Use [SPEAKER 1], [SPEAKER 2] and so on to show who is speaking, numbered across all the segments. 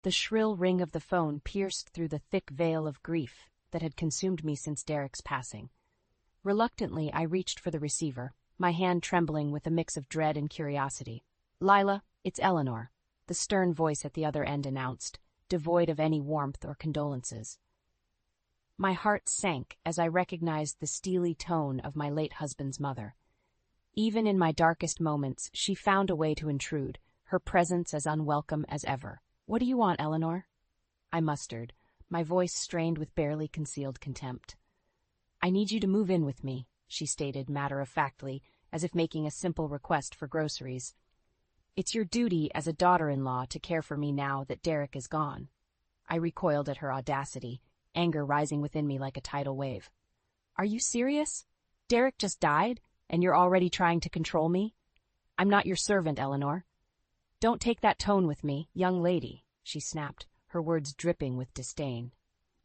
[SPEAKER 1] The shrill ring of the phone pierced through the thick veil of grief that had consumed me since Derek's passing. Reluctantly, I reached for the receiver, my hand trembling with a mix of dread and curiosity. "Lila, it's Eleanor," the stern voice at the other end announced, devoid of any warmth or condolences. My heart sank as I recognized the steely tone of my late husband's mother. Even in my darkest moments, she found a way to intrude, her presence as unwelcome as ever. "What do you want, Eleanor?" I mustered, my voice strained with barely concealed contempt. "I need you to move in with me," she stated matter-of-factly, as if making a simple request for groceries. "It's your duty as a daughter-in-law to care for me now that Derek is gone." I recoiled at her audacity, anger rising within me like a tidal wave. "Are you serious? Derek just died, and you're already trying to control me? I'm not your servant, Eleanor." "Don't take that tone with me, young lady," she snapped, her words dripping with disdain.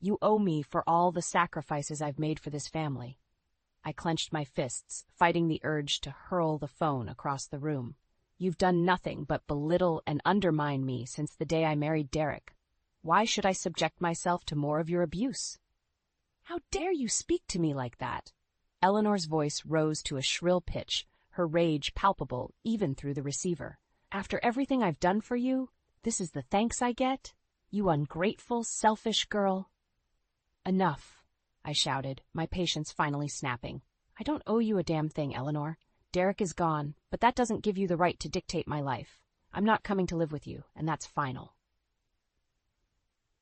[SPEAKER 1] "You owe me for all the sacrifices I've made for this family." I clenched my fists, fighting the urge to hurl the phone across the room. "You've done nothing but belittle and undermine me since the day I married Derek. Why should I subject myself to more of your abuse?" "How dare you speak to me like that?" Eleanor's voice rose to a shrill pitch, her rage palpable even through the receiver. "After everything I've done for you, this is the thanks I get? You ungrateful, selfish girl." "Enough," I shouted, my patience finally snapping. "I don't owe you a damn thing, Eleanor. Derek is gone, but that doesn't give you the right to dictate my life. I'm not coming to live with you, and that's final."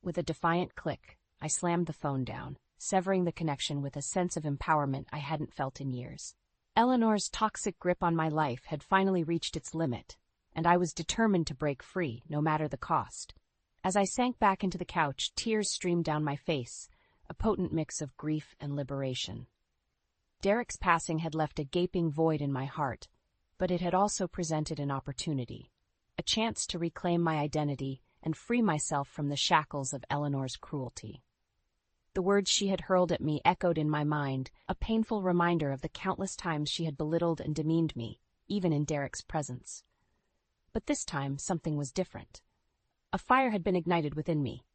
[SPEAKER 1] With a defiant click, I slammed the phone down, severing the connection with a sense of empowerment I hadn't felt in years. Eleanor's toxic grip on my life had finally reached its limit, and I was determined to break free, no matter the cost. As I sank back into the couch, tears streamed down my face, a potent mix of grief and liberation. Derek's passing had left a gaping void in my heart, but it had also presented an opportunity, a chance to reclaim my identity and free myself from the shackles of Eleanor's cruelty. The words she had hurled at me echoed in my mind, a painful reminder of the countless times she had belittled and demeaned me, even in Derek's presence. But this time, something was different. A fire had been ignited within me,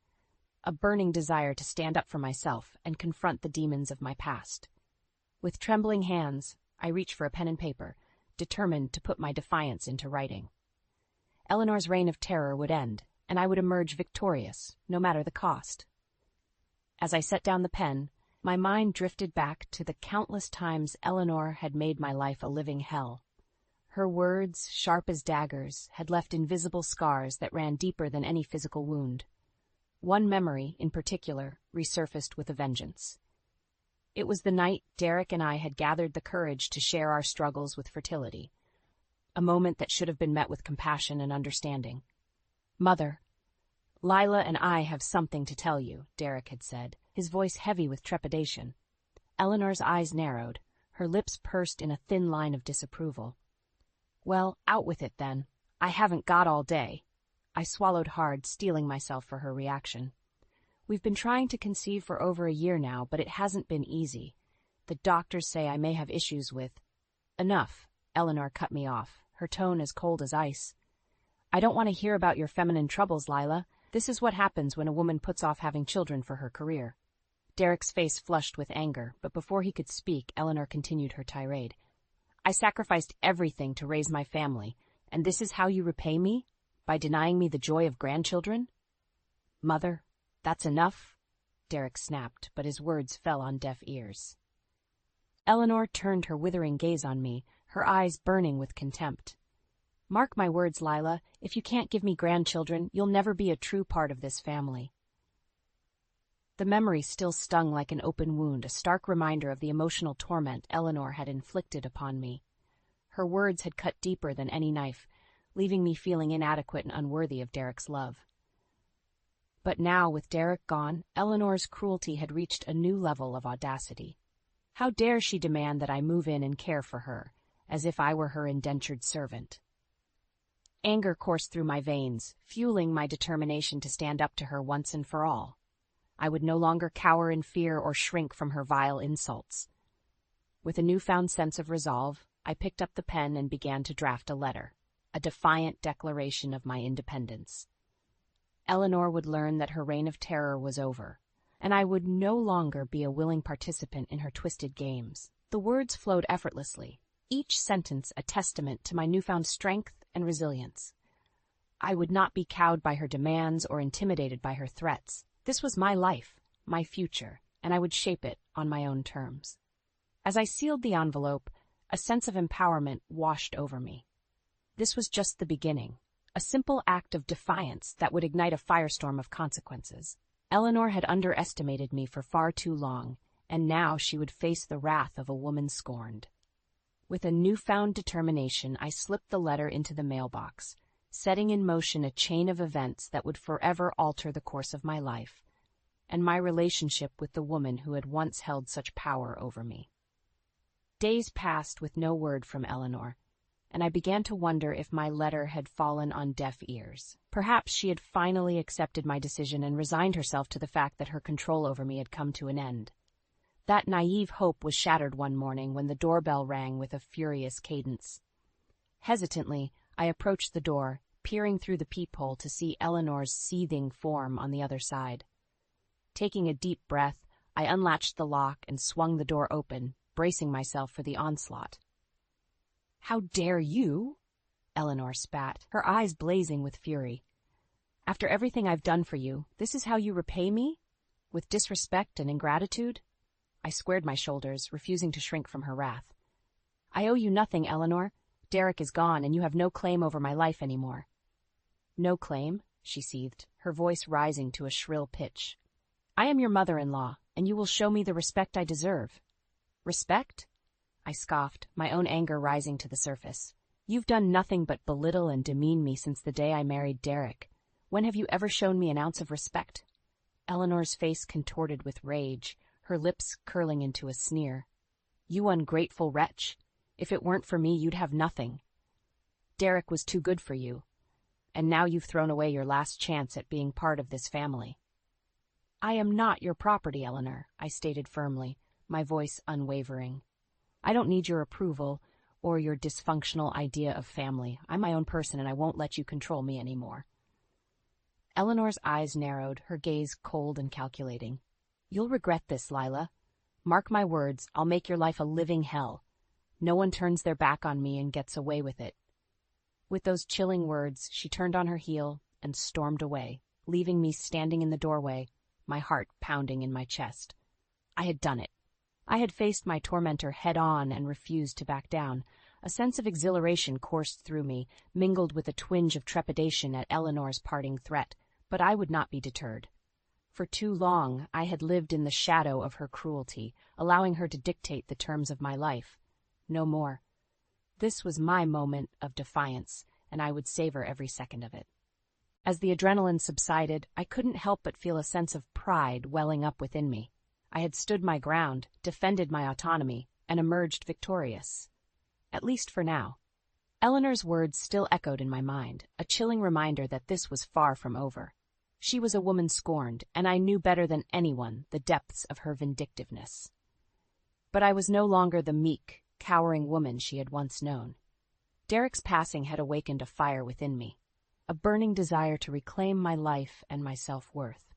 [SPEAKER 1] a burning desire to stand up for myself and confront the demons of my past. With trembling hands, I reached for a pen and paper, determined to put my defiance into writing. Eleanor's reign of terror would end, and I would emerge victorious, no matter the cost. As I set down the pen, my mind drifted back to the countless times Eleanor had made my life a living hell. Her words, sharp as daggers, had left invisible scars that ran deeper than any physical wound. One memory, in particular, resurfaced with a vengeance. It was the night Derek and I had gathered the courage to share our struggles with fertility, a moment that should have been met with compassion and understanding. "Mother, Lila and I have something to tell you," Derek had said, his voice heavy with trepidation. Eleanor's eyes narrowed, her lips pursed in a thin line of disapproval. "Well, out with it, then. I haven't got all day." I swallowed hard, steeling myself for her reaction. "We've been trying to conceive for over a year now, but it hasn't been easy. The doctors say I may have issues with—" "Enough," Eleanor cut me off, her tone as cold as ice. "I don't want to hear about your feminine troubles, Lila. This is what happens when a woman puts off having children for her career." Derek's face flushed with anger, but before he could speak, Eleanor continued her tirade. "I sacrificed everything to raise my family, and this is how you repay me? By denying me the joy of grandchildren?" "Mother, that's enough," Derek snapped, but his words fell on deaf ears. Eleanor turned her withering gaze on me, her eyes burning with contempt. "Mark my words, Lila, if you can't give me grandchildren, you'll never be a true part of this family." The memory still stung like an open wound, a stark reminder of the emotional torment Eleanor had inflicted upon me. Her words had cut deeper than any knife, leaving me feeling inadequate and unworthy of Derek's love. But now, with Derek gone, Eleanor's cruelty had reached a new level of audacity. How dare she demand that I move in and care for her, as if I were her indentured servant? Anger coursed through my veins, fueling my determination to stand up to her once and for all. I would no longer cower in fear or shrink from her vile insults. With a newfound sense of resolve, I picked up the pen and began to draft a letter, a defiant declaration of my independence. Eleanor would learn that her reign of terror was over, and I would no longer be a willing participant in her twisted games. The words flowed effortlessly, each sentence a testament to my newfound strength and resilience. I would not be cowed by her demands or intimidated by her threats. This was my life, my future, and I would shape it on my own terms. As I sealed the envelope, a sense of empowerment washed over me. This was just the beginning, a simple act of defiance that would ignite a firestorm of consequences. Eleanor had underestimated me for far too long, and now she would face the wrath of a woman scorned. With a newfound determination, I slipped the letter into the mailbox, setting in motion a chain of events that would forever alter the course of my life, and my relationship with the woman who had once held such power over me. Days passed with no word from Eleanor, and I began to wonder if my letter had fallen on deaf ears. Perhaps she had finally accepted my decision and resigned herself to the fact that her control over me had come to an end. That naive hope was shattered one morning when the doorbell rang with a furious cadence. Hesitantly, I approached the door, peering through the peephole to see Eleanor's seething form on the other side. Taking a deep breath, I unlatched the lock and swung the door open, bracing myself for the onslaught. "How dare you?" Eleanor spat, her eyes blazing with fury. "After everything I've done for you, this is how you repay me? With disrespect and ingratitude?" I squared my shoulders, refusing to shrink from her wrath. "I owe you nothing, Eleanor. Derek is gone, and you have no claim over my life anymore." "No claim?" she seethed, her voice rising to a shrill pitch. "I am your mother-in-law, and you will show me the respect I deserve." "Respect?" I scoffed, my own anger rising to the surface. "You've done nothing but belittle and demean me since the day I married Derek. When have you ever shown me an ounce of respect?" Eleanor's face contorted with rage, her lips curling into a sneer. "You ungrateful wretch! If it weren't for me, you'd have nothing. Derek was too good for you, and now you've thrown away your last chance at being part of this family." "I am not your property, Eleanor," I stated firmly, my voice unwavering. "I don't need your approval or your dysfunctional idea of family. I'm my own person, and I won't let you control me anymore." Eleanor's eyes narrowed, her gaze cold and calculating. "You'll regret this, Lila. Mark my words, I'll make your life a living hell. No one turns their back on me and gets away with it." With those chilling words, she turned on her heel and stormed away, leaving me standing in the doorway, my heart pounding in my chest. I had done it. I had faced my tormentor head-on and refused to back down. A sense of exhilaration coursed through me, mingled with a twinge of trepidation at Eleanor's parting threat, but I would not be deterred. For too long, I had lived in the shadow of her cruelty, allowing her to dictate the terms of my life. No more. This was my moment of defiance, and I would savor every second of it. As the adrenaline subsided, I couldn't help but feel a sense of pride welling up within me. I had stood my ground, defended my autonomy, and emerged victorious. At least for now. Eleanor's words still echoed in my mind, a chilling reminder that this was far from over. She was a woman scorned, and I knew better than anyone the depths of her vindictiveness. But I was no longer the meek, cowering woman she had once known. Derek's passing had awakened a fire within me, a burning desire to reclaim my life and my self-worth.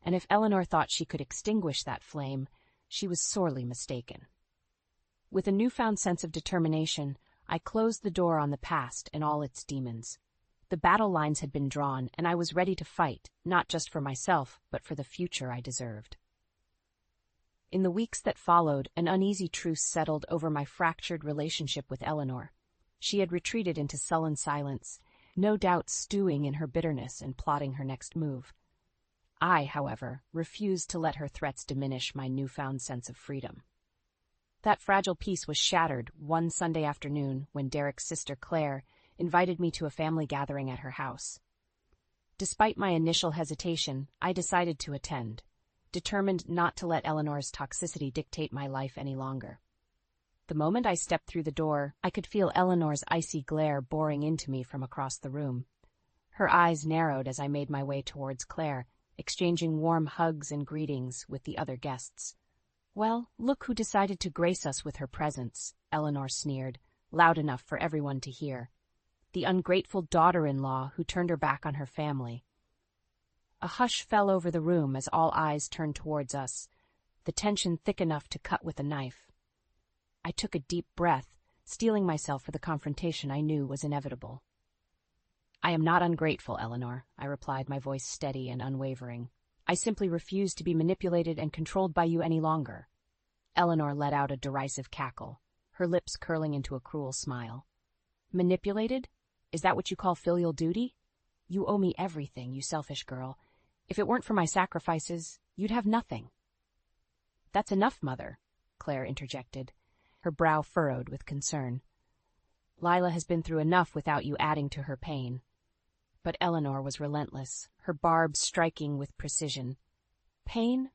[SPEAKER 1] And if Eleanor thought she could extinguish that flame, she was sorely mistaken. With a newfound sense of determination, I closed the door on the past and all its demons. The battle lines had been drawn, and I was ready to fight, not just for myself, but for the future I deserved. In the weeks that followed, an uneasy truce settled over my fractured relationship with Eleanor. She had retreated into sullen silence, no doubt stewing in her bitterness and plotting her next move. I, however, refused to let her threats diminish my newfound sense of freedom. That fragile peace was shattered one Sunday afternoon when Derek's sister Claire invited me to a family gathering at her house. Despite my initial hesitation, I decided to attend, determined not to let Eleanor's toxicity dictate my life any longer. The moment I stepped through the door, I could feel Eleanor's icy glare boring into me from across the room. Her eyes narrowed as I made my way towards Claire, exchanging warm hugs and greetings with the other guests. "Well, look who decided to grace us with her presence," Eleanor sneered, loud enough for everyone to hear. "The ungrateful daughter-in-law who turned her back on her family." A hush fell over the room as all eyes turned towards us, the tension thick enough to cut with a knife. I took a deep breath, steeling myself for the confrontation I knew was inevitable. "I am not ungrateful, Eleanor," I replied, my voice steady and unwavering. "I simply refuse to be manipulated and controlled by you any longer." Eleanor let out a derisive cackle, her lips curling into a cruel smile. "Manipulated? Is that what you call filial duty? You owe me everything, you selfish girl. If it weren't for my sacrifices, you'd have nothing." "That's enough, Mother," Claire interjected, her brow furrowed with concern. "Lila has been through enough without you adding to her pain." But Eleanor was relentless, her barbs striking with precision. "Pain?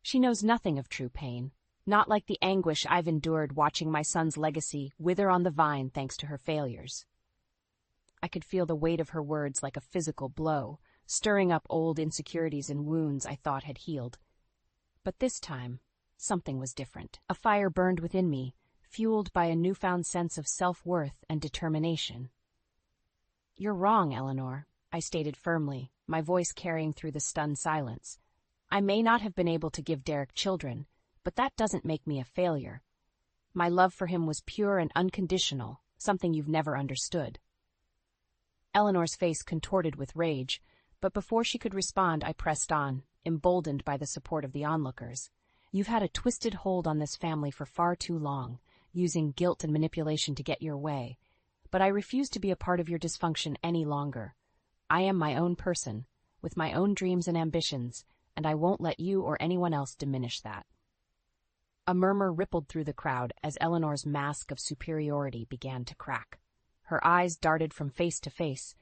[SPEAKER 1] She knows nothing of true pain, not like the anguish I've endured watching my son's legacy wither on the vine thanks to her failures." I could feel the weight of her words like a physical blow, stirring up old insecurities and wounds I thought had healed. But this time, something was different. A fire burned within me, fueled by a newfound sense of self-worth and determination. "You're wrong, Eleanor," I stated firmly, my voice carrying through the stunned silence. "I may not have been able to give Derek children, but that doesn't make me a failure. My love for him was pure and unconditional, something you've never understood." Eleanor's face contorted with rage, but before she could respond, I pressed on, emboldened by the support of the onlookers. "You've had a twisted hold on this family for far too long, using guilt and manipulation to get your way. But I refuse to be a part of your dysfunction any longer. I am my own person, with my own dreams and ambitions, and I won't let you or anyone else diminish that." A murmur rippled through the crowd as Eleanor's mask of superiority began to crack. Her eyes darted from face to face,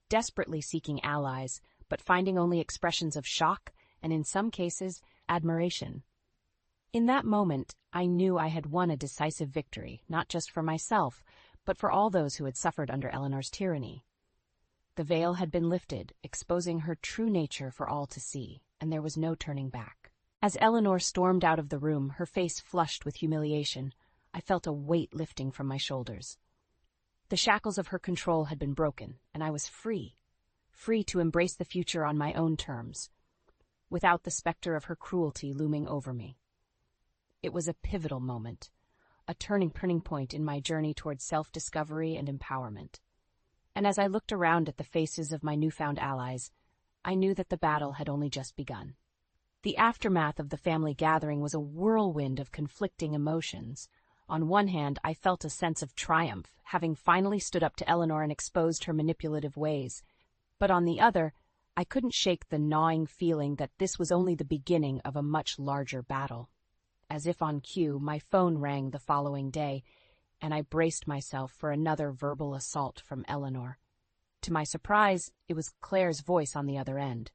[SPEAKER 1] desperately seeking allies, but finding only expressions of shock and, in some cases, admiration. In that moment, I knew I had won a decisive victory, not just for myself, but for all those who had suffered under Eleanor's tyranny. The veil had been lifted, exposing her true nature for all to see, and there was no turning back. As Eleanor stormed out of the room, her face flushed with humiliation, I felt a weight lifting from my shoulders. The shackles of her control had been broken, and I was free to embrace the future on my own terms, without the specter of her cruelty looming over me. It was a pivotal moment, a turning point in my journey towards self-discovery and empowerment. And as I looked around at the faces of my newfound allies, I knew that the battle had only just begun. The aftermath of the family gathering was a whirlwind of conflicting emotions. On one hand, I felt a sense of triumph, having finally stood up to Eleanor and exposed her manipulative ways. But on the other, I couldn't shake the gnawing feeling that this was only the beginning of a much larger battle. As if on cue, my phone rang the following day, and I braced myself for another verbal assault from Eleanor. To my surprise, it was Claire's voice on the other end.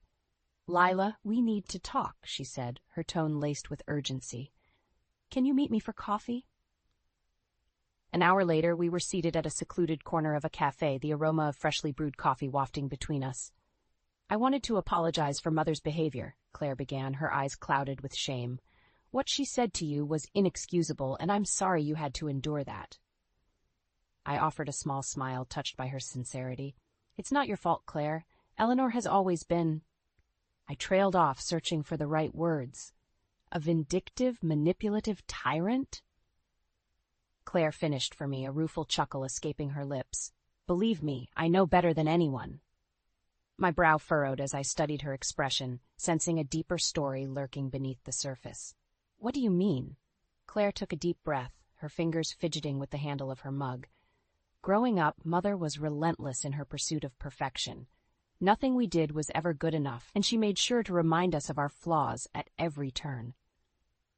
[SPEAKER 1] "Lila, we need to talk," she said, her tone laced with urgency. "Can you meet me for coffee?" An hour later, we were seated at a secluded corner of a cafe, the aroma of freshly brewed coffee wafting between us. "I wanted to apologize for Mother's behavior," Claire began, her eyes clouded with shame. "What she said to you was inexcusable, and I'm sorry you had to endure that." I offered a small smile, touched by her sincerity. "It's not your fault, Claire. Eleanor has always been—" I trailed off, searching for the right words. "A vindictive, manipulative tyrant?" Claire finished for me, a rueful chuckle escaping her lips. "Believe me, I know better than anyone." My brow furrowed as I studied her expression, sensing a deeper story lurking beneath the surface. "What do you mean?" Claire took a deep breath, her fingers fidgeting with the handle of her mug. Growing up, Mother was relentless in her pursuit of perfection. Nothing we did was ever good enough, and she made sure to remind us of our flaws at every turn.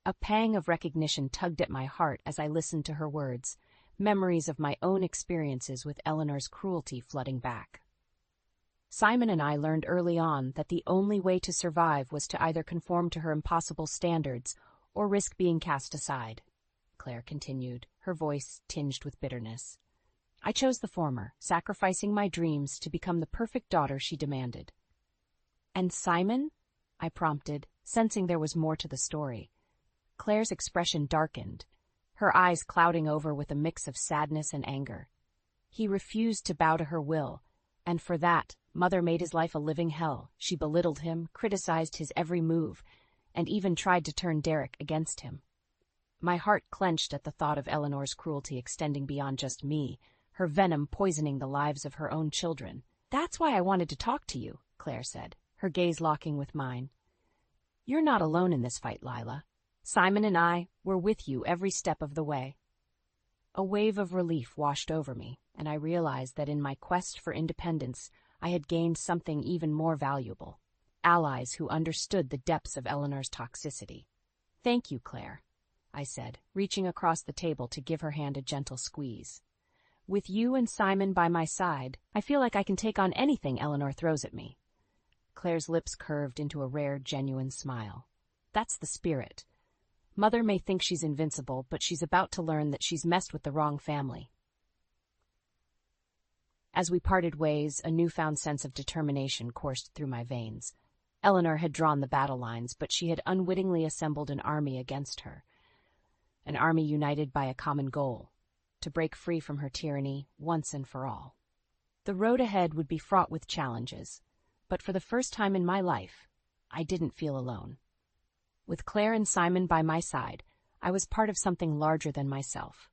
[SPEAKER 1] A pang of recognition tugged at my heart as I listened to her words, memories of my own experiences with Eleanor's cruelty flooding back. Simon and I learned early on that the only way to survive was to either conform to her impossible standards or risk being cast aside, Claire continued, her voice tinged with bitterness. I chose the former, sacrificing my dreams to become the perfect daughter she demanded. "And Simon?" I prompted, sensing there was more to the story. Claire's expression darkened, her eyes clouding over with a mix of sadness and anger. "He refused to bow to her will, And for that, Mother made his life a living hell. She belittled him, criticized his every move, and even tried to turn Derek against him. My heart clenched at the thought of Eleanor's cruelty extending beyond just me, her venom poisoning the lives of her own children. "That's why I wanted to talk to you," Claire said, her gaze locking with mine. "You're not alone in this fight, Lila. Simon and I were with you every step of the way." A wave of relief washed over me, and I realized that in my quest for independence, I had gained something even more valuable: allies who understood the depths of Eleanor's toxicity. "Thank you, Claire," I said, reaching across the table to give her hand a gentle squeeze. "With you and Simon by my side, I feel like I can take on anything Eleanor throws at me." Claire's lips curved into a rare, genuine smile. "That's the spirit. Mother may think she's invincible, but she's about to learn that she's messed with the wrong family." As we parted ways, a newfound sense of determination coursed through my veins. Eleanor had drawn the battle lines, but she had unwittingly assembled an army against her. An army united by a common goal: to break free from her tyranny once and for all. The road ahead would be fraught with challenges, but for the first time in my life, I didn't feel alone. With Claire and Simon by my side, I was part of something larger than myself,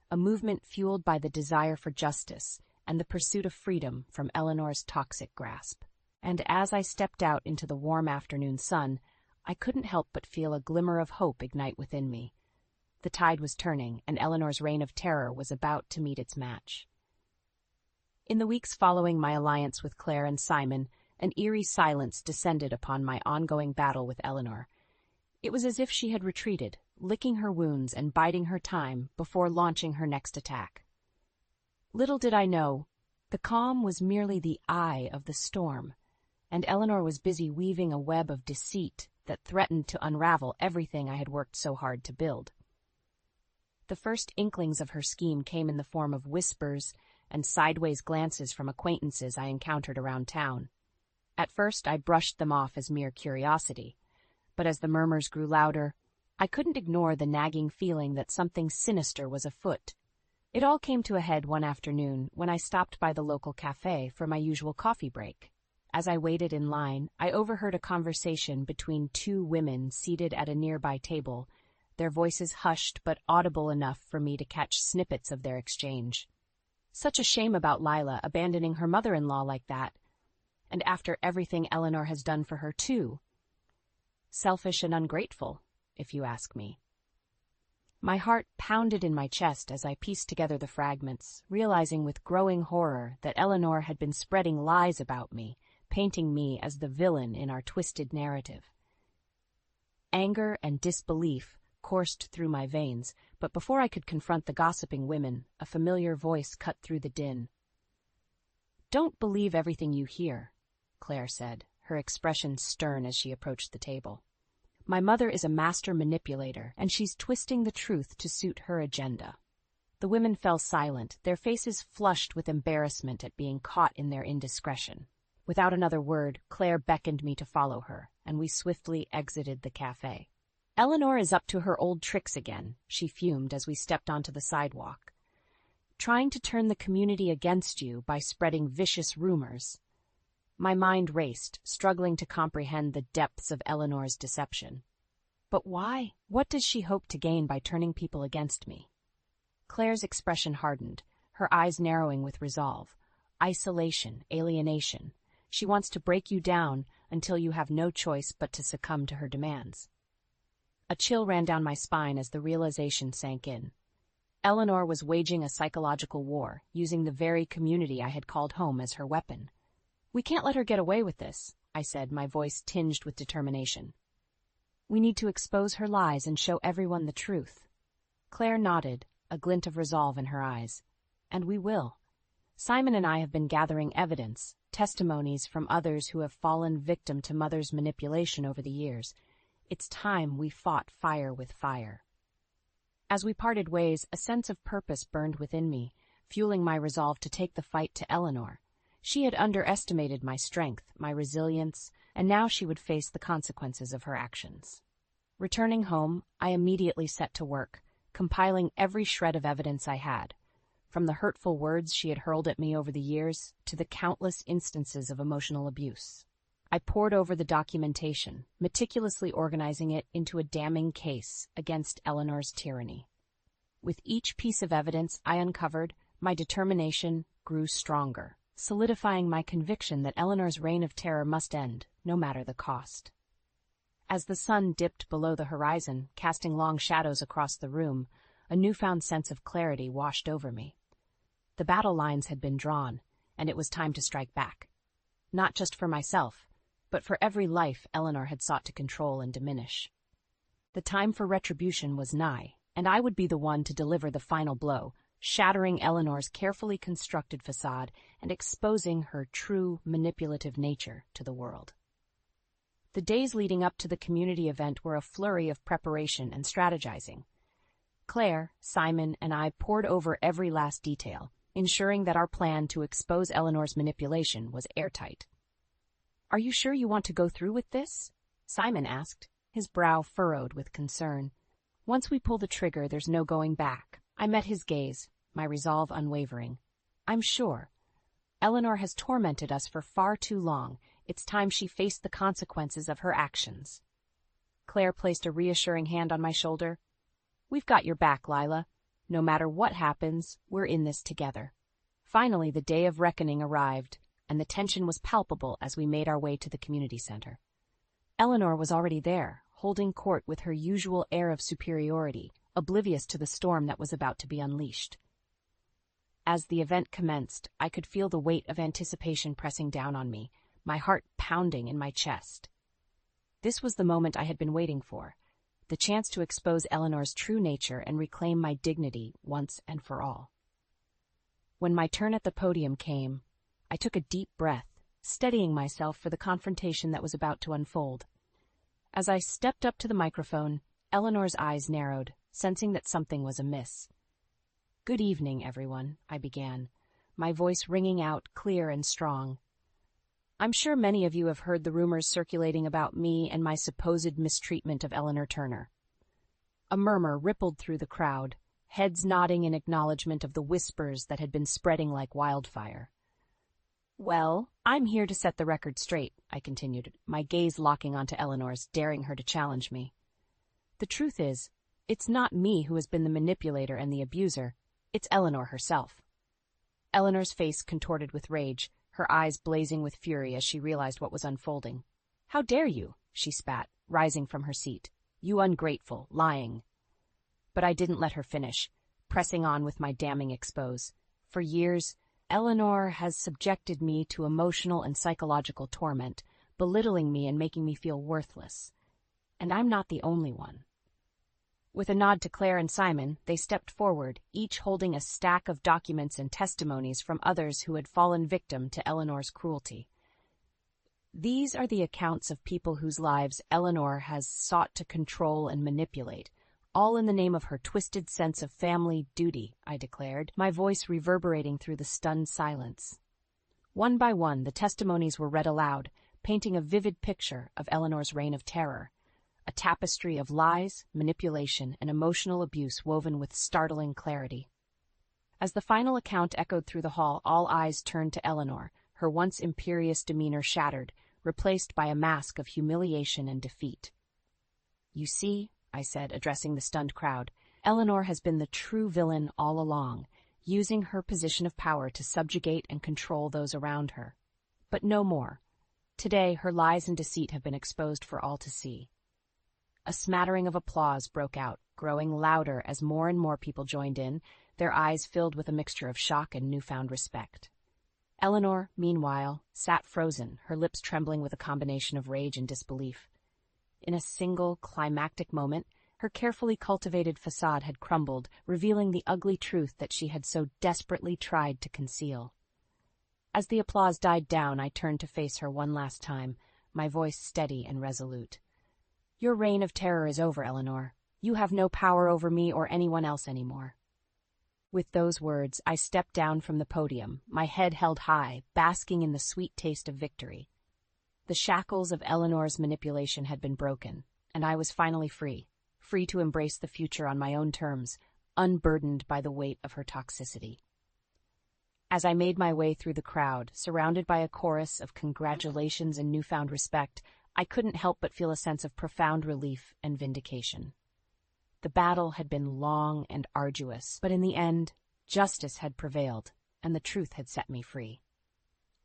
[SPEAKER 1] a movement fueled by the desire for justice and the pursuit of freedom from Eleanor's toxic grasp. And as I stepped out into the warm afternoon sun, I couldn't help but feel a glimmer of hope ignite within me. The tide was turning, and Eleanor's reign of terror was about to meet its match. In the weeks following my alliance with Claire and Simon, an eerie silence descended upon my ongoing battle with Eleanor. It was as if she had retreated, licking her wounds and biding her time before launching her next attack. Little did I know, the calm was merely the eye of the storm, and Eleanor was busy weaving a web of deceit that threatened to unravel everything I had worked so hard to build. The first inklings of her scheme came in the form of whispers and sideways glances from acquaintances I encountered around town. At first, I brushed them off as mere curiosity, but as the murmurs grew louder, I couldn't ignore the nagging feeling that something sinister was afoot. It all came to a head one afternoon when I stopped by the local cafe for my usual coffee break. As I waited in line, I overheard a conversation between two women seated at a nearby table, their voices hushed but audible enough for me to catch snippets of their exchange. "Such a shame about Lila abandoning her mother-in-law like that. And after everything Eleanor has done for her, too. Selfish and ungrateful, if you ask me." My heart pounded in my chest as I pieced together the fragments, realizing with growing horror that Eleanor had been spreading lies about me, painting me as the villain in our twisted narrative. Anger and disbelief coursed through my veins, but before I could confront the gossiping women, a familiar voice cut through the din. "Don't believe everything you hear," Claire said, her expression stern as she approached the table. "My mother is a master manipulator, and she's twisting the truth to suit her agenda." The women fell silent, their faces flushed with embarrassment at being caught in their indiscretion. Without another word, Claire beckoned me to follow her, and we swiftly exited the cafe. "Eleanor is up to her old tricks again," she fumed as we stepped onto the sidewalk. "Trying to turn the community against you by spreading vicious rumors." My mind raced, struggling to comprehend the depths of Eleanor's deception. But why? What does she hope to gain by turning people against me? Claire's expression hardened, her eyes narrowing with resolve. Isolation, alienation. She wants to break you down until you have no choice but to succumb to her demands. A chill ran down my spine as the realization sank in. Eleanor was waging a psychological war, using the very community I had called home as her weapon. "We can't let her get away with this," I said, my voice tinged with determination. "We need to expose her lies and show everyone the truth." Claire nodded, a glint of resolve in her eyes. "And we will. Simon and I have been gathering evidence, testimonies from others who have fallen victim to Mother's manipulation over the years. It's time we fought fire with fire." As we parted ways, a sense of purpose burned within me, fueling my resolve to take the fight to Eleanor. She had underestimated my strength, my resilience, and now she would face the consequences of her actions. Returning home, I immediately set to work, compiling every shred of evidence I had. from the hurtful words she had hurled at me over the years to the countless instances of emotional abuse. I pored over the documentation, meticulously organizing it into a damning case against Eleanor's tyranny. With each piece of evidence I uncovered, my determination grew stronger, solidifying my conviction that Eleanor's reign of terror must end, no matter the cost. As the sun dipped below the horizon, casting long shadows across the room, a newfound sense of clarity washed over me. The battle lines had been drawn, and it was time to strike back. Not just for myself, but for every life Eleanor had sought to control and diminish. The time for retribution was nigh, and I would be the one to deliver the final blow, shattering Eleanor's carefully constructed facade and exposing her true manipulative nature to the world. The days leading up to the community event were a flurry of preparation and strategizing. Claire, Simon, and I pored over every last detail, ensuring that our plan to expose Eleanor's manipulation was airtight. "Are you sure you want to go through with this?" Simon asked, his brow furrowed with concern. "Once we pull the trigger, there's no going back." I met his gaze, my resolve unwavering. "I'm sure. Eleanor has tormented us for far too long. It's time she faced the consequences of her actions." Claire placed a reassuring hand on my shoulder. "We've got your back, Lila. No matter what happens, we're in this together." Finally, the day of reckoning arrived, and the tension was palpable as we made our way to the community center. Eleanor was already there, holding court with her usual air of superiority, oblivious to the storm that was about to be unleashed. As the event commenced, I could feel the weight of anticipation pressing down on me, my heart pounding in my chest. This was the moment I had been waiting for, the chance to expose Eleanor's true nature and reclaim my dignity once and for all. When my turn at the podium came, I took a deep breath, steadying myself for the confrontation that was about to unfold. As I stepped up to the microphone, Eleanor's eyes narrowed, sensing that something was amiss. "Good evening, everyone," I began, my voice ringing out clear and strong. "I'm sure many of you have heard the rumors circulating about me and my supposed mistreatment of Eleanor Turner." A murmur rippled through the crowd, heads nodding in acknowledgement of the whispers that had been spreading like wildfire. "Well, I'm here to set the record straight," I continued, my gaze locking onto Eleanor's, daring her to challenge me. "The truth is, it's not me who has been the manipulator and the abuser. It's Eleanor herself." Eleanor's face contorted with rage, her eyes blazing with fury as she realized what was unfolding. "How dare you?" she spat, rising from her seat. "You ungrateful, lying." But I didn't let her finish, pressing on with my damning expose. For years, Eleanor has subjected me to emotional and psychological torment, belittling me and making me feel worthless. And I'm not the only one. With a nod to Claire and Simon, they stepped forward, each holding a stack of documents and testimonies from others who had fallen victim to Eleanor's cruelty. "These are the accounts of people whose lives Eleanor has sought to control and manipulate, all in the name of her twisted sense of family duty," I declared, my voice reverberating through the stunned silence. One by one, the testimonies were read aloud, painting a vivid picture of Eleanor's reign of terror, a tapestry of lies, manipulation, and emotional abuse woven with startling clarity. As the final account echoed through the hall, all eyes turned to Eleanor, her once imperious demeanor shattered, replaced by a mask of humiliation and defeat. "You see," I said, addressing the stunned crowd, "Eleanor has been the true villain all along, using her position of power to subjugate and control those around her. But no more. Today, her lies and deceit have been exposed for all to see." A smattering of applause broke out, growing louder as more and more people joined in, their eyes filled with a mixture of shock and newfound respect. Eleanor, meanwhile, sat frozen, her lips trembling with a combination of rage and disbelief. In a single, climactic moment, her carefully cultivated facade had crumbled, revealing the ugly truth that she had so desperately tried to conceal. As the applause died down, I turned to face her one last time, my voice steady and resolute. "Your reign of terror is over, Eleanor. You have no power over me or anyone else anymore." With those words, I stepped down from the podium, my head held high, basking in the sweet taste of victory. The shackles of Eleanor's manipulation had been broken, and I was finally free to embrace the future on my own terms, unburdened by the weight of her toxicity. As I made my way through the crowd, surrounded by a chorus of congratulations and newfound respect, I couldn't help but feel a sense of profound relief and vindication. The battle had been long and arduous, but in the end, justice had prevailed, and the truth had set me free.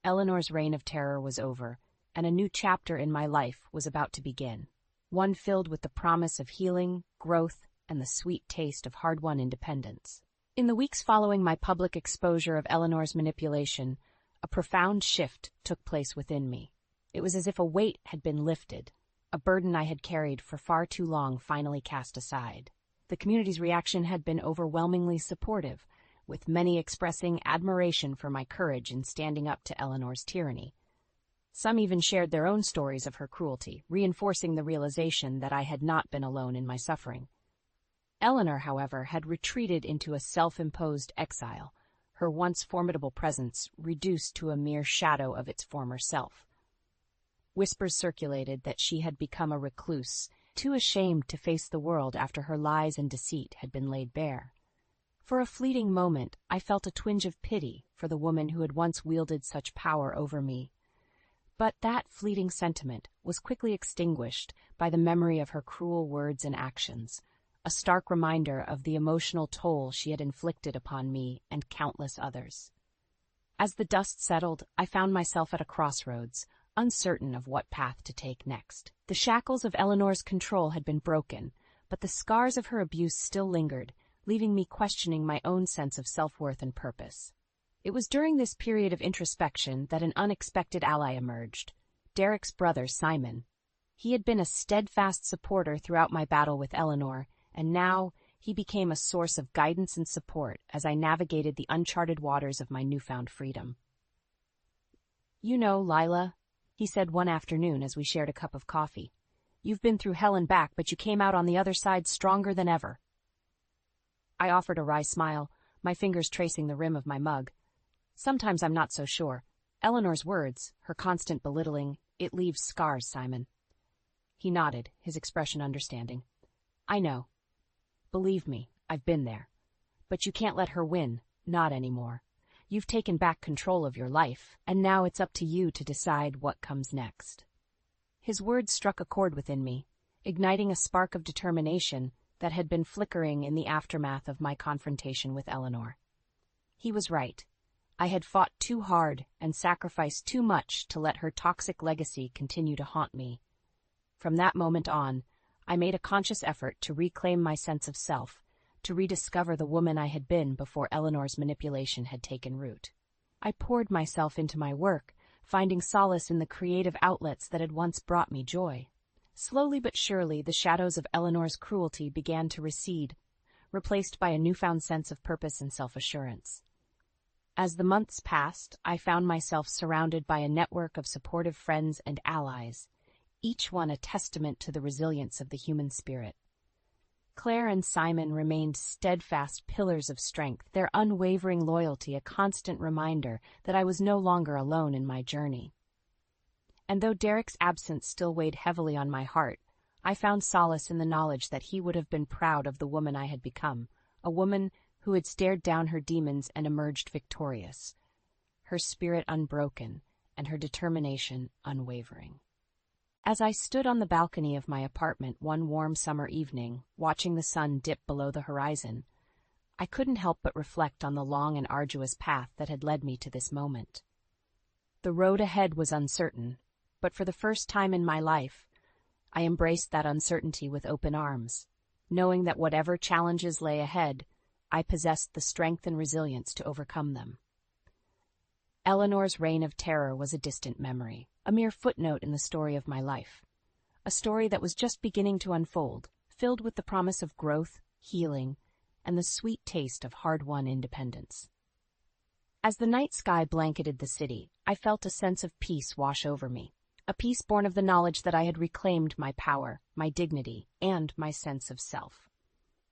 [SPEAKER 1] Eleanor's reign of terror was over, and a new chapter in my life was about to begin, one filled with the promise of healing, growth, and the sweet taste of hard-won independence. In the weeks following my public exposure of Eleanor's manipulation, a profound shift took place within me. It was as if a weight had been lifted, a burden I had carried for far too long finally cast aside. The community's reaction had been overwhelmingly supportive, with many expressing admiration for my courage in standing up to Eleanor's tyranny. Some even shared their own stories of her cruelty, reinforcing the realization that I had not been alone in my suffering. Eleanor, however, had retreated into a self-imposed exile, her once formidable presence reduced to a mere shadow of its former self. Whispers circulated that she had become a recluse, too ashamed to face the world after her lies and deceit had been laid bare. For a fleeting moment, I felt a twinge of pity for the woman who had once wielded such power over me. But that fleeting sentiment was quickly extinguished by the memory of her cruel words and actions, a stark reminder of the emotional toll she had inflicted upon me and countless others. As the dust settled, I found myself at a crossroads, uncertain of what path to take next. The shackles of Eleanor's control had been broken, but the scars of her abuse still lingered, leaving me questioning my own sense of self-worth and purpose. It was during this period of introspection that an unexpected ally emerged, Derek's brother, Simon. He had been a steadfast supporter throughout my battle with Eleanor, and now he became a source of guidance and support as I navigated the uncharted waters of my newfound freedom. "You know, Lila," he said one afternoon as we shared a cup of coffee, "you've been through hell and back, but you came out on the other side stronger than ever." I offered a wry smile, my fingers tracing the rim of my mug. "Sometimes I'm not so sure. Eleanor's words, her constant belittling, it leaves scars, Simon." He nodded, his expression understanding. "I know. Believe me, I've been there. But you can't let her win, not anymore. You've taken back control of your life, and now it's up to you to decide what comes next." His words struck a chord within me, igniting a spark of determination that had been flickering in the aftermath of my confrontation with Eleanor. He was right. I had fought too hard and sacrificed too much to let her toxic legacy continue to haunt me. From that moment on, I made a conscious effort to reclaim my sense of self, to rediscover the woman I had been before Eleanor's manipulation had taken root. I poured myself into my work, finding solace in the creative outlets that had once brought me joy. Slowly but surely, the shadows of Eleanor's cruelty began to recede, replaced by a newfound sense of purpose and self-assurance. As the months passed, I found myself surrounded by a network of supportive friends and allies, each one a testament to the resilience of the human spirit. Claire and Simon remained steadfast pillars of strength, their unwavering loyalty a constant reminder that I was no longer alone in my journey. And though Derek's absence still weighed heavily on my heart, I found solace in the knowledge that he would have been proud of the woman I had become, a woman who had stared down her demons and emerged victorious, her spirit unbroken and her determination unwavering. As I stood on the balcony of my apartment one warm summer evening, watching the sun dip below the horizon, I couldn't help but reflect on the long and arduous path that had led me to this moment. The road ahead was uncertain, but for the first time in my life, I embraced that uncertainty with open arms, knowing that whatever challenges lay ahead, I possessed the strength and resilience to overcome them. Eleanor's reign of terror was a distant memory, a mere footnote in the story of my life, a story that was just beginning to unfold, filled with the promise of growth, healing, and the sweet taste of hard-won independence. As the night sky blanketed the city, I felt a sense of peace wash over me, a peace born of the knowledge that I had reclaimed my power, my dignity, and my sense of self.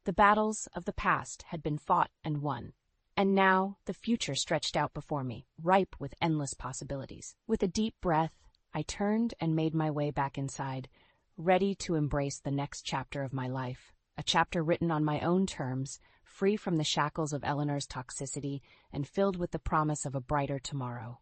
[SPEAKER 1] The battles of the past had been fought and won, and now the future stretched out before me, ripe with endless possibilities. With a deep breath, I turned and made my way back inside, ready to embrace the next chapter of my life, a chapter written on my own terms, free from the shackles of Eleanor's toxicity and filled with the promise of a brighter tomorrow.